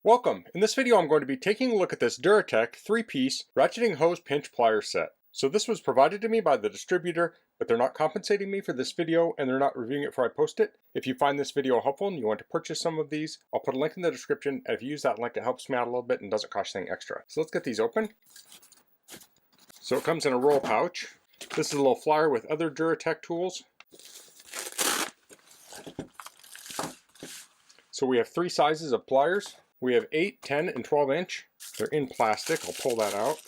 Welcome! In this video I'm going to be taking a look at this DURATECH 3-piece ratcheting hose pinch plier set. So this was provided to me by the distributor, but they're not compensating me for this video and they're not reviewing it before I post it. If you find this video helpful and you want to purchase some of these, I'll put a link in the description, and if you use that link it helps me out a little bit and doesn't cost anything extra. So let's get these open. So it comes in a roll pouch. This is a little flyer with other DURATECH tools. So we have 3 sizes of pliers. We have 8, 10, and 12 inch. They're in plastic. I'll pull that out.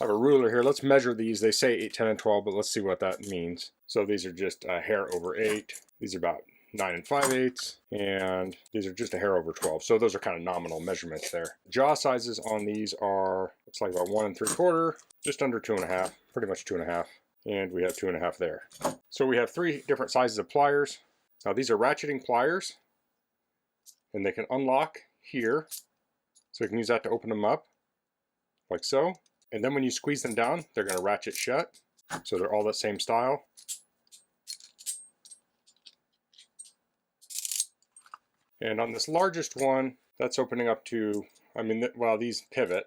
I have a ruler here. Let's measure these. They say 8, 10, and 12, but let's see what that means. So these are just a hair over 8. These are about 9 5/8, and these are just a hair over 12. So those are kind of nominal measurements there. Jaw sizes on these are, looks like about 1 3/4, just under 2.5, pretty much 2.5, and we have 2.5 there. So we have 3 different sizes of pliers. Now these are ratcheting pliers, and they can unlock here, so you can use that to open them up, like so. And then when you squeeze them down, they're going to ratchet shut. So they're all the same style. And on this largest one, that's opening up to, well, these pivot.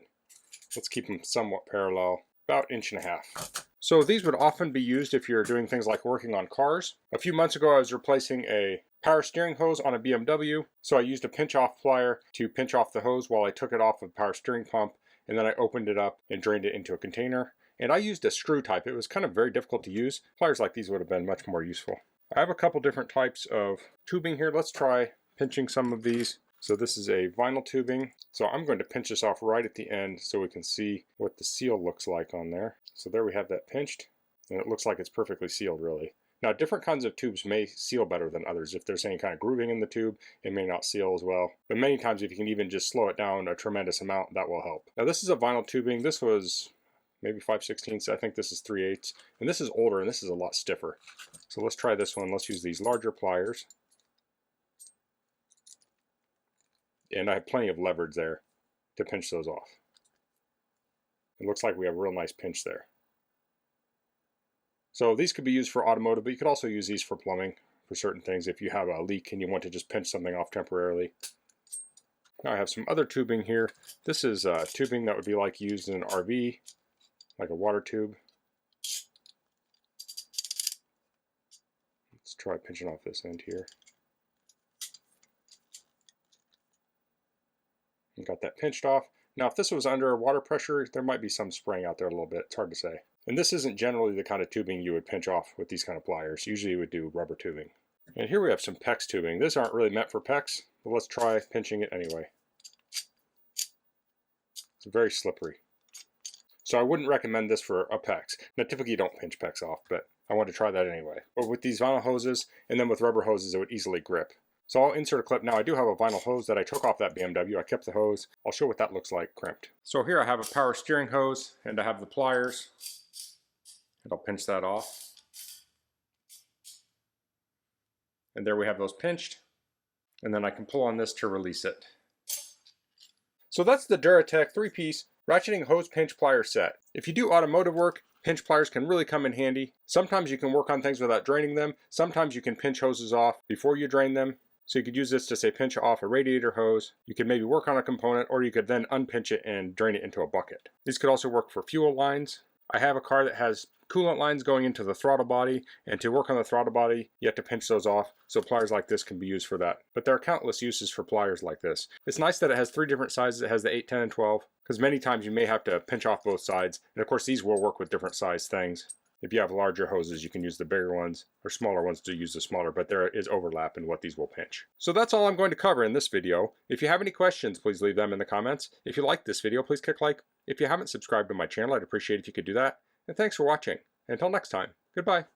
Let's keep them somewhat parallel, about 1.5 inches. So these would often be used if you're doing things like working on cars. A few months ago I was replacing a power steering hose on a BMW, so I used a pinch off plier to pinch off the hose while I took it off of the power steering pump, and then I opened it up and drained it into a container. And I used a screw type. It was kind of very difficult to use. Pliers like these would have been much more useful. I have a couple different types of tubing here. Let's try pinching some of these. So this is a vinyl tubing. So I'm going to pinch this off right at the end so we can see what the seal looks like on there. So there we have that pinched, and it looks like it's perfectly sealed really. Now different kinds of tubes may seal better than others. If there's any kind of grooving in the tube, it may not seal as well. But many times if you can even just slow it down a tremendous amount, that will help. Now this is a vinyl tubing. This was maybe 5/16. I think this is 3/8. And this is older and this is a lot stiffer. So let's try this one. Let's use these larger pliers. And I have plenty of leverage there to pinch those off. It looks like we have a real nice pinch there. So these could be used for automotive, but you could also use these for plumbing for certain things if you have a leak and you want to just pinch something off temporarily. Now I have some other tubing here. This is tubing that would be like used in an RV, like a water tube. Let's try pinching off this end here. And got that pinched off. Now if this was under water pressure, there might be some spraying out there a little bit. It's hard to say. And this isn't generally the kind of tubing you would pinch off with these kind of pliers. Usually you would do rubber tubing. And here we have some PEX tubing. These aren't really meant for PEX, but let's try pinching it anyway. It's very slippery. So I wouldn't recommend this for a PEX. Now typically you don't pinch PEX off, but I wanted to try that anyway. But with these vinyl hoses, and then with rubber hoses, it would easily grip. So I'll insert a clip. Now I do have a vinyl hose that I took off that BMW. I kept the hose. I'll show what that looks like crimped. So here I have a power steering hose, and I have the pliers. And I'll pinch that off. And there we have those pinched. And then I can pull on this to release it. So that's the DURATECH 3-piece ratcheting hose pinch plier set. If you do automotive work, pinch pliers can really come in handy. Sometimes you can work on things without draining them. Sometimes you can pinch hoses off before you drain them. So you could use this to, say, pinch off a radiator hose. You could maybe work on a component, or you could then unpinch it and drain it into a bucket. These could also work for fuel lines. I have a car that has coolant lines going into the throttle body, and to work on the throttle body, you have to pinch those off. So pliers like this can be used for that. But there are countless uses for pliers like this. It's nice that it has 3 different sizes. It has the 8, 10, and 12, because many times you may have to pinch off both sides. And of course, these will work with different size things. If you have larger hoses, you can use the bigger ones, or smaller ones to use the smaller, but there is overlap in what these will pinch. So that's all I'm going to cover in this video. If you have any questions, please leave them in the comments. If you liked this video, please click like. If you haven't subscribed to my channel, I'd appreciate if you could do that. And thanks for watching. Until next time, goodbye.